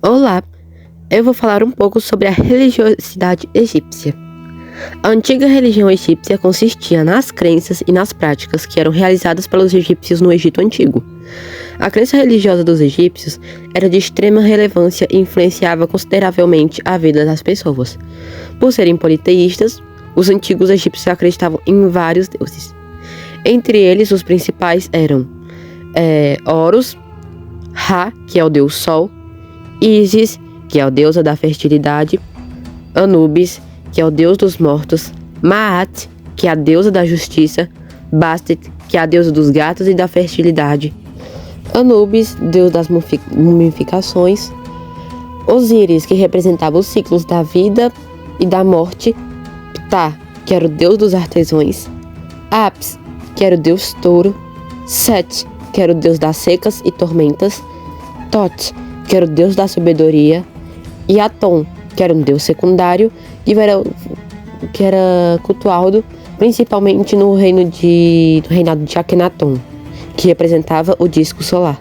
Olá, eu vou falar um pouco sobre a religiosidade egípcia. A antiga religião egípcia consistia nas crenças e nas práticas que eram realizadas pelos egípcios no Egito Antigo. A crença religiosa dos egípcios era de extrema relevância e influenciava consideravelmente a vida das pessoas. Por serem politeístas, os antigos egípcios acreditavam em vários deuses. Entre eles, os principais eram Horus, Ra, que é o deus Sol, Ísis, que é a deusa da fertilidade, Anubis, que é o deus dos mortos, Maat, que é a deusa da justiça, Bastet, que é a deusa dos gatos e da fertilidade, Anubis, deus das mumificações, Osíris, que representava os ciclos da vida e da morte, Ptah, que era o deus dos artesãos, Apis, que era o deus touro, Set, que era o deus das secas e tormentas, Tot, que era o deus da sabedoria, e Aton, que era um deus secundário, que era cultuado principalmente no reinado de Akhenaton, que representava o disco solar.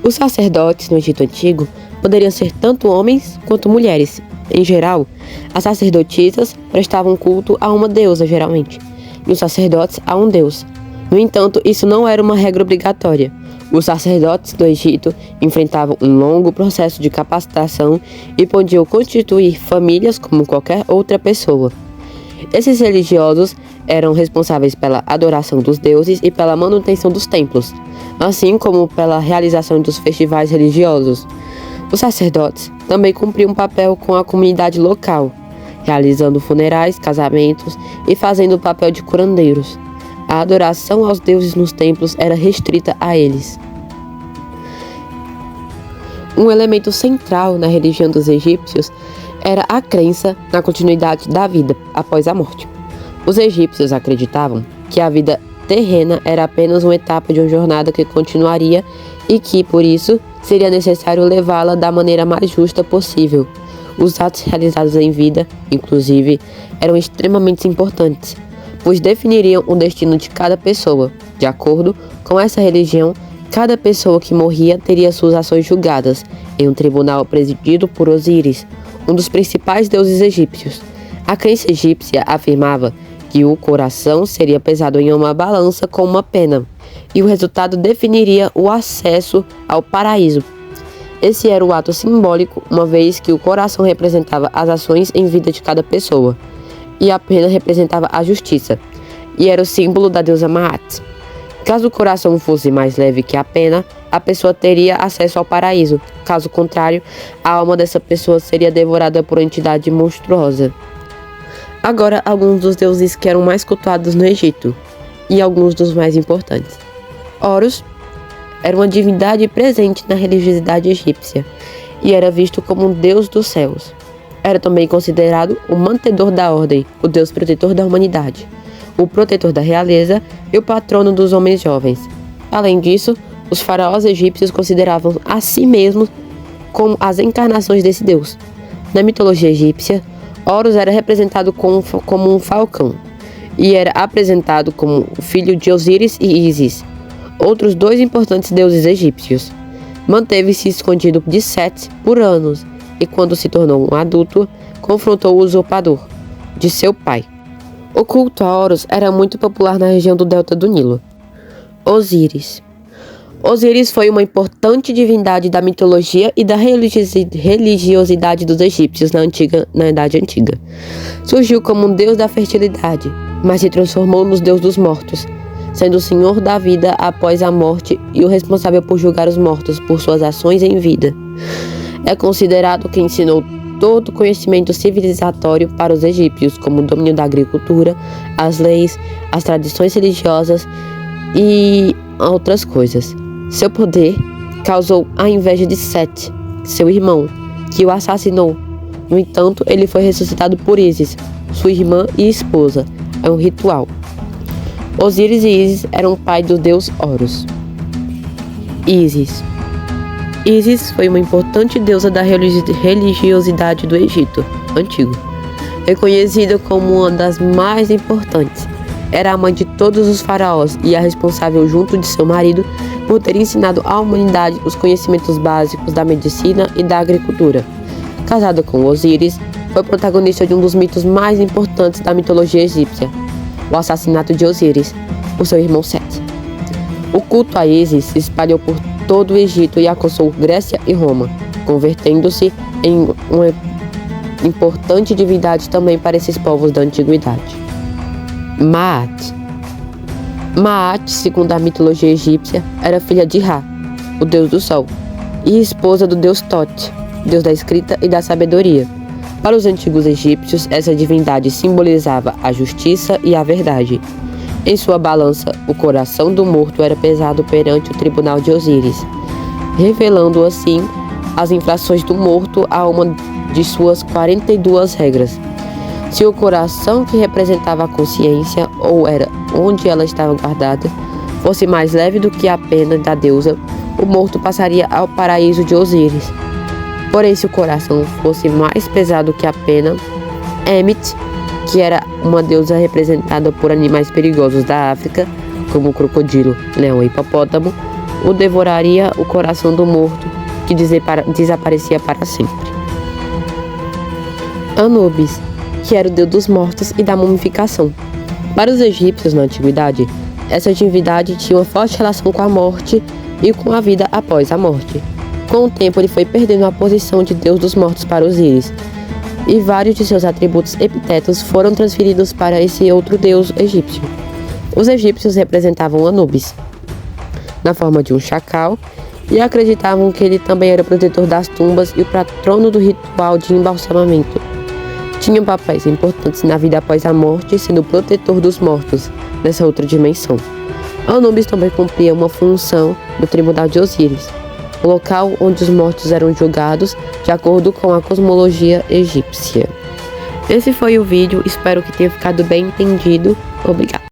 Os sacerdotes no Egito Antigo poderiam ser tanto homens quanto mulheres. Em geral, as sacerdotisas prestavam culto a uma deusa, geralmente, e os sacerdotes a um deus. No entanto, isso não era uma regra obrigatória. Os sacerdotes do Egito enfrentavam um longo processo de capacitação e podiam constituir famílias como qualquer outra pessoa. Esses religiosos eram responsáveis pela adoração dos deuses e pela manutenção dos templos, assim como pela realização dos festivais religiosos. Os sacerdotes também cumpriam um papel com a comunidade local, realizando funerais, casamentos e fazendo o papel de curandeiros. A adoração aos deuses nos templos era restrita a eles. Um elemento central na religião dos egípcios era a crença na continuidade da vida após a morte. Os egípcios acreditavam que a vida terrena era apenas uma etapa de uma jornada que continuaria e que, por isso, seria necessário levá-la da maneira mais justa possível. Os atos realizados em vida, inclusive, eram extremamente importantes, pois definiriam o destino de cada pessoa. De acordo com essa religião, cada pessoa que morria teria suas ações julgadas em um tribunal presidido por Osíris, um dos principais deuses egípcios. A crença egípcia afirmava que o coração seria pesado em uma balança com uma pena, e o resultado definiria o acesso ao paraíso. Esse era o ato simbólico, uma vez que o coração representava as ações em vida de cada pessoa, e a pena representava a justiça, e era o símbolo da deusa Maat. Caso o coração fosse mais leve que a pena, a pessoa teria acesso ao paraíso. Caso contrário, a alma dessa pessoa seria devorada por uma entidade monstruosa. Agora, alguns dos deuses que eram mais cultuados no Egito, e alguns dos mais importantes. Horus era uma divindade presente na religiosidade egípcia, e era visto como um deus dos céus. Era também considerado o mantenedor da ordem, o deus protetor da humanidade, o protetor da realeza e o patrono dos homens jovens. Além disso, os faraós egípcios consideravam a si mesmos como as encarnações desse deus. Na mitologia egípcia, Horus era representado como um falcão e era apresentado como o filho de Osíris e Ísis, outros dois importantes deuses egípcios. Manteve-se escondido de Set por anos e, quando se tornou um adulto, confrontou o usurpador de seu pai. O culto a Horus era muito popular na região do delta do Nilo. Osíris. Osíris foi uma importante divindade da mitologia e da religiosidade dos egípcios na Idade Antiga. Surgiu como um deus da fertilidade, mas se transformou no deus dos mortos, sendo o senhor da vida após a morte e o responsável por julgar os mortos por suas ações em vida. É considerado quem ensinou todo o conhecimento civilizatório para os egípcios, como o domínio da agricultura, as leis, as tradições religiosas e outras coisas. Seu poder causou a inveja de Set, seu irmão, que o assassinou. No entanto, ele foi ressuscitado por Ísis, sua irmã e esposa. É um ritual. Osíris e Ísis eram pai do deus Horus. Ísis. Ísis foi uma importante deusa da religiosidade do Egito Antigo, reconhecida como uma das mais importantes. Era a mãe de todos os faraós e a responsável, junto de seu marido, por ter ensinado à humanidade os conhecimentos básicos da medicina e da agricultura. Casado com Osíris, foi protagonista de um dos mitos mais importantes da mitologia egípcia, o assassinato de Osíris, por seu irmão Sete. O culto a Ísis se espalhou por todo o Egito e alcançou Grécia e Roma, convertendo-se em uma importante divindade também para esses povos da antiguidade. Maat. Maat, segundo a mitologia egípcia, era filha de Ra, o deus do sol, e esposa do deus Thoth, deus da escrita e da sabedoria. Para os antigos egípcios, essa divindade simbolizava a justiça e a verdade. Em sua balança, o coração do morto era pesado perante o tribunal de Osíris, revelando assim as infrações do morto a uma de suas 42 regras. Se o coração, que representava a consciência, ou era onde ela estava guardada, fosse mais leve do que a pena da deusa, o morto passaria ao paraíso de Osíris. Porém, se o coração fosse mais pesado que a pena, Emmet, que era uma deusa representada por animais perigosos da África, como o crocodilo, leão e hipopótamo, o devoraria o coração do morto, que desaparecia para sempre. Anubis, que era o deus dos mortos e da mumificação. Para os egípcios na antiguidade, essa divindade tinha uma forte relação com a morte e com a vida após a morte. Com o tempo, ele foi perdendo a posição de deus dos mortos para Osíris, e vários de seus atributos epitetos foram transferidos para esse outro deus egípcio. Os egípcios representavam Anubis na forma de um chacal e acreditavam que ele também era o protetor das tumbas e o patrono do ritual de embalsamamento. Tinha papéis importantes na vida após a morte, sendo o protetor dos mortos nessa outra dimensão. Anubis também cumpria uma função no tribunal de Osíris, o local onde os mortos eram julgados de acordo com a cosmologia egípcia. Esse foi o vídeo, espero que tenha ficado bem entendido. Obrigado.